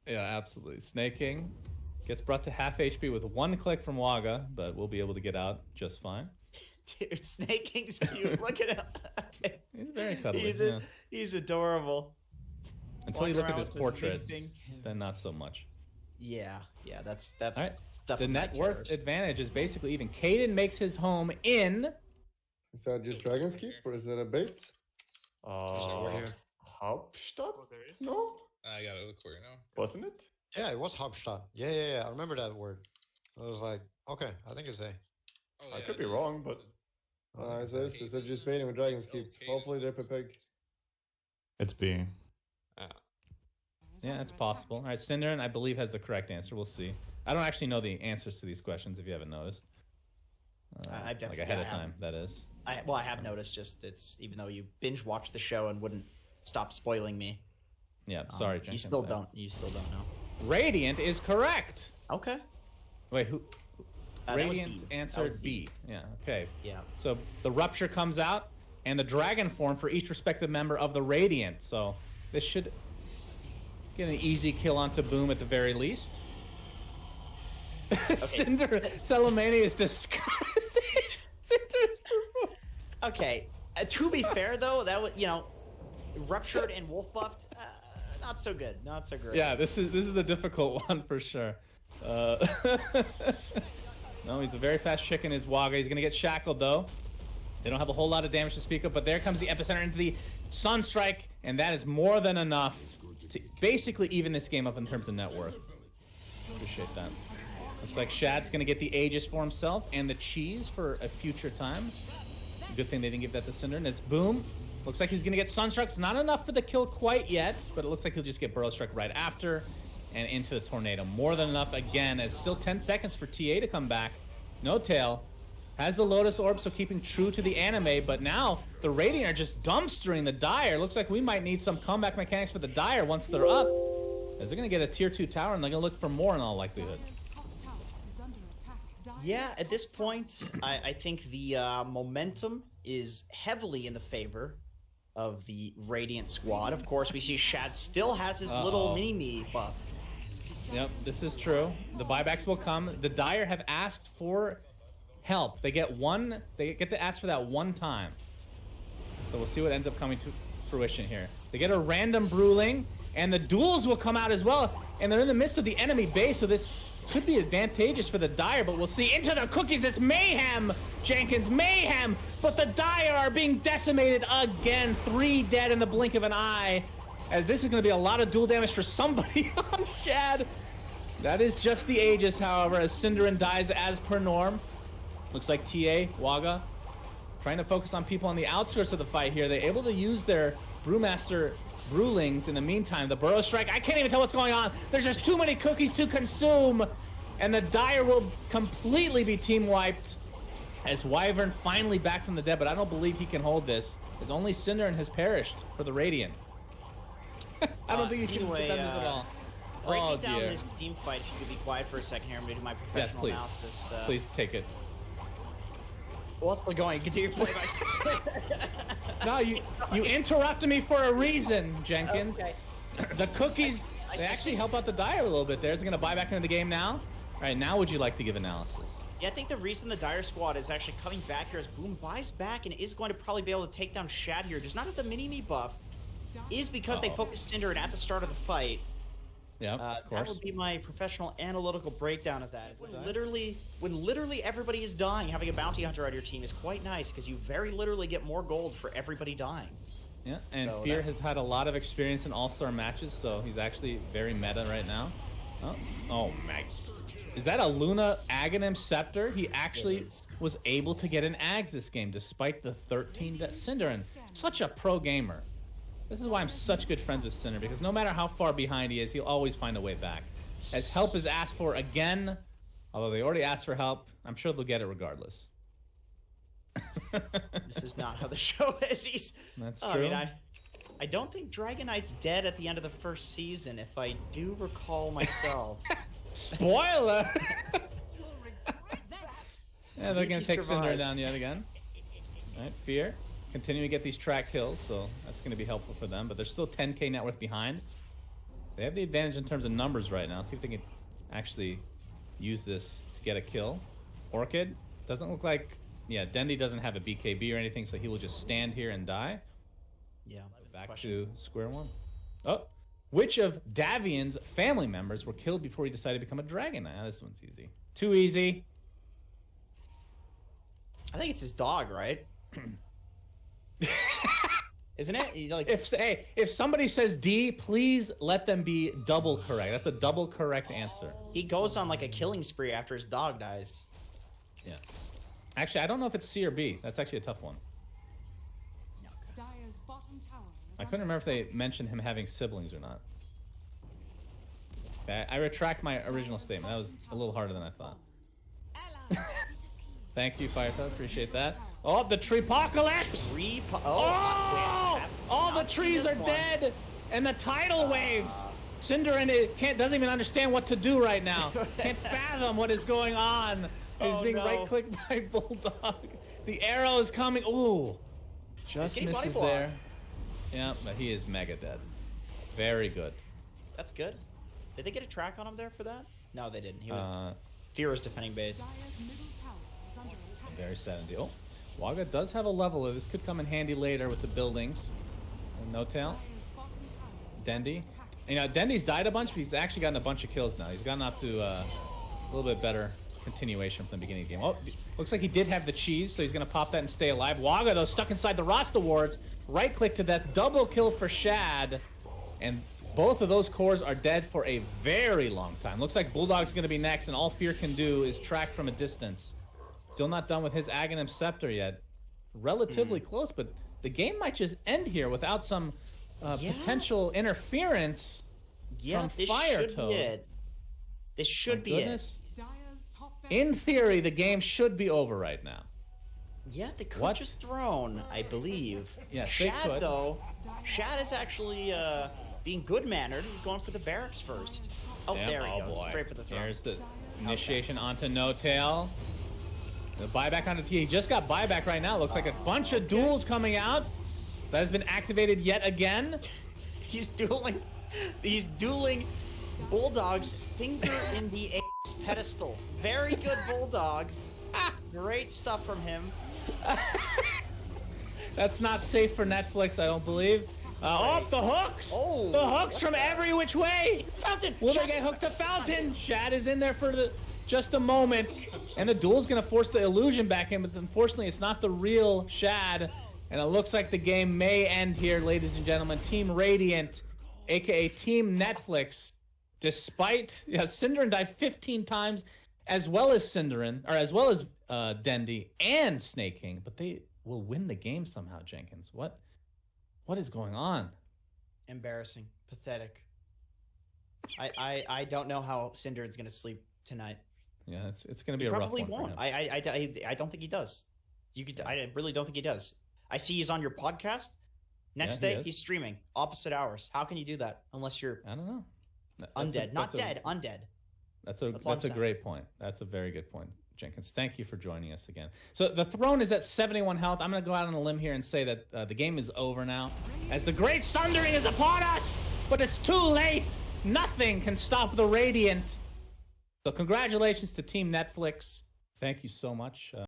Yeah, absolutely. Snaking gets brought to half HP with 1 click from Waga, but we'll be able to get out just fine. Dude, Snaking's cute. Look at him. He's very cuddly. He's adorable. Until you look at his portrait, then not so much. Yeah, that's right. stuff. The net worth advantage is basically even. Caden makes his home in. Is that just Dragon's Keep or is that a bait? Hauptstadt? No? I gotta look for it now. Wasn't it? Yeah, it was Hauptstadt. Yeah. I remember that word. I was like, okay, I think it's A. Oh, I could be wrong, but is it just baiting with Dragon's Keep? Hopefully they're pig. It's B. Yeah, it's possible. All right, Cinderin, I believe, has the correct answer. We'll see. I don't actually know the answers to these questions, if you haven't noticed. I definitely like ahead of time, that is. I have noticed. Just it's even though you binge watched the show and wouldn't stop spoiling me. Yeah, sorry, Jenkins. You still don't know. Radiant is correct. Okay. Wait, who? Radiant answered B. Yeah. Okay. Yeah. So the Rupture comes out, and the Dragon form for each respective member of the Radiant. So this should get an easy kill onto Boom at the very least. Okay. Cinder Salamania is disgusting. Cinder's performance. Okay. To be fair, though, that was Ruptured and Wolf buffed. Not so good. Not so great. Yeah, this is the difficult one for sure. No, he's a very fast chicken. His Waga. He's gonna get shackled though. They don't have a whole lot of damage to speak of, but there comes the epicenter into the Sunstrike, and that is more than enough to basically even this game up in terms of net worth. Appreciate that. Looks like Shad's gonna get the Aegis for himself and the cheese for a future time. Good thing they didn't give that to Cinder. And it's Boom. Looks like he's gonna get Sunstruck. It's not enough for the kill quite yet, but it looks like he'll just get Burrow Struck right after and into the Tornado. More than enough again. It's still 10 seconds for TA to come back. No tail. Has the Lotus Orb, so keeping true to the anime, but now the Radiant are just dumpstering the Dire. Looks like we might need some comeback mechanics for the Dire once they're up, as they're gonna get a tier 2 tower and they're gonna look for more in all likelihood. Yeah, at this point, I think the momentum is heavily in the favor of the Radiant squad. Of course, we see Shad still has his little mini-me buff. Yep, this is true. The buybacks will come. The Dire have asked for help. They get to ask for that one time. So we'll see what ends up coming to fruition here. They get a random Bruling, and the duels will come out as well. And they're in the midst of the enemy base, so this could be advantageous for the Dire, but we'll see. Into the cookies, it's mayhem! Jenkins, mayhem! But the Dire are being decimated again. 3 dead in the blink of an eye, as this is going to be a lot of dual damage for somebody on Shad. That is just the Aegis, however, as Cinderin dies as per norm. Looks like TA, Waga, trying to focus on people on the outskirts of the fight here. They're able to use their Brewmaster Brewlings in the meantime. The Burrow Strike, I can't even tell what's going on. There's just too many cookies to consume. And the Dire will completely be team wiped as Wyvern finally back from the dead, but I don't believe he can hold this, as only Cinderin has perished for the Radiant. I don't think he can defend this at all. Breaking down this team fight, if you could be quiet for a second here, I'm going to do my professional analysis. Please take it. What's still going? Continue play by. No, you interrupted me for a reason, Jenkins. Okay. The cookies, they actually help out the Dire a little bit there. Is it going to buy back into the game now? All right, now would you like to give analysis? Yeah, I think the reason the Dire squad is actually coming back here is Boom buys back and is going to probably be able to take down Shad here. Does not have the mini-me buff, is because they focused Cinderin at the start of the fight. Yeah, of course. That would be my professional analytical breakdown of that. When literally everybody is dying, having a bounty hunter on your team is quite nice because you very literally get more gold for everybody dying. Yeah, and so Fear has had a lot of experience in all-star matches, so he's actually very meta right now. Oh my. Is that a Luna Aghanim Scepter? He actually was able to get an Ags this game despite the 13 death. Cinderin, such a pro gamer. This is why I'm such good friends with Cinder, because no matter how far behind he is, he'll always find a way back. As help is asked for again, although they already asked for help, I'm sure they'll get it regardless. This is not how the show is. That's true. I mean, I don't think Dragon Knight's dead at the end of the first season, if I do recall myself. Spoiler! Yeah, they're going to take Cinder down yet again. All right, Fear. Continuing to get these track kills, so that's going to be helpful for them. But they're still 10k net worth behind. They have the advantage in terms of numbers right now. See if they can actually use this to get a kill. Orchid doesn't look like... Yeah, Dendy doesn't have a BKB or anything, so he will just stand here and die. Yeah. Back to square one. Oh, which of Davian's family members were killed before he decided to become a dragon? Ah, this one's easy. Too easy. I think it's his dog, right? Isn't it? He, like, If somebody says D, please let them be double correct. That's a double correct answer. he goes on like a killing spree after his dog dies. Yeah. Actually, I don't know if it's C or B. That's actually a tough one. Dire's bottom tower is I couldn't remember if they mentioned him having siblings or not. Okay, I retract my original statement. That was a little harder than I thought. Thank you, Firethought. Appreciate that. Oh, the treepocalypse! Oh! All the trees are dead, and the tidal waves. Cinderin doesn't even understand what to do right now. Can't fathom what is going on. He's being right-clicked by Bulldog. The arrow is coming. Ooh, just misses there. Yeah, but he is mega dead. Very good. That's good. Did they get a track on him there for that? No, they didn't. He was Fear was defending base. Dire's middle tower is under attack. Very 70. Oh, Waga does have a leveler. This could come in handy later with the buildings. And No Tail. Dire's bottom tower is Dendy. under attack. You know, Dendy's died a bunch, but he's actually gotten a bunch of kills now. He's gotten up to a little bit better continuation from the beginning of the game. Oh, looks like he did have the cheese, so he's going to pop that and stay alive. Waga, though, stuck inside the roster wards. Right-click to that double kill for Shad. And both of those cores are dead for a very long time. Looks like Bulldog's going to be next, and all Fear can do is track from a distance. Still not done with his Aghanim Scepter yet. Relatively close, but the game might just end here without some potential interference from Fire Toad. This should be it. Dire's top In theory, the game should be over right now. Yeah, they could just throne, I believe. Yes, they Shad, could. though, Shad is actually being good-mannered. He's going for the barracks first. Oh, Damn, there he goes. boy. Straight for the throne. There's the initiation onto No Tail. The buyback onto T. He just got buyback right now. Looks like a bunch of duels coming out. That has been activated yet again. He's dueling Bulldog's finger in the ace pedestal. Very good, Bulldog. Great stuff from him. That's not safe for Netflix, I don't believe. Oh, the hooks! Oh, the hooks from every which way! Fountain! Will they get hooked to Fountain? Shad is in there for just a moment. And the duel's going to force the illusion back in, but unfortunately it's not the real Shad. And it looks like the game may end here, ladies and gentlemen. Team Radiant, a.k.a. Team Netflix, despite... Yeah, Cinderin died 15 times, as well as Cinderin, or as well as Dendy and Snake King, but they will win the game somehow, Jenkins. What is going on? Embarrassing. Pathetic. I don't know how Cinderin's going to sleep tonight. Yeah, it's going to be a rough one Probably won't. for him. I don't think he does. I really don't think he does. I see he's on your podcast. Next day, he's streaming. Opposite hours. How can you do that unless you're I don't know. undead? Not dead, undead. That's a great point. That's a very good point, Jenkins. Thank you for joining us again. So the throne is at 71 health. I'm going to go out on a limb here and say that the game is over now, as the great sundering is upon us, but it's too late. Nothing can stop the Radiant. So congratulations to Team Netflix. Thank you so much.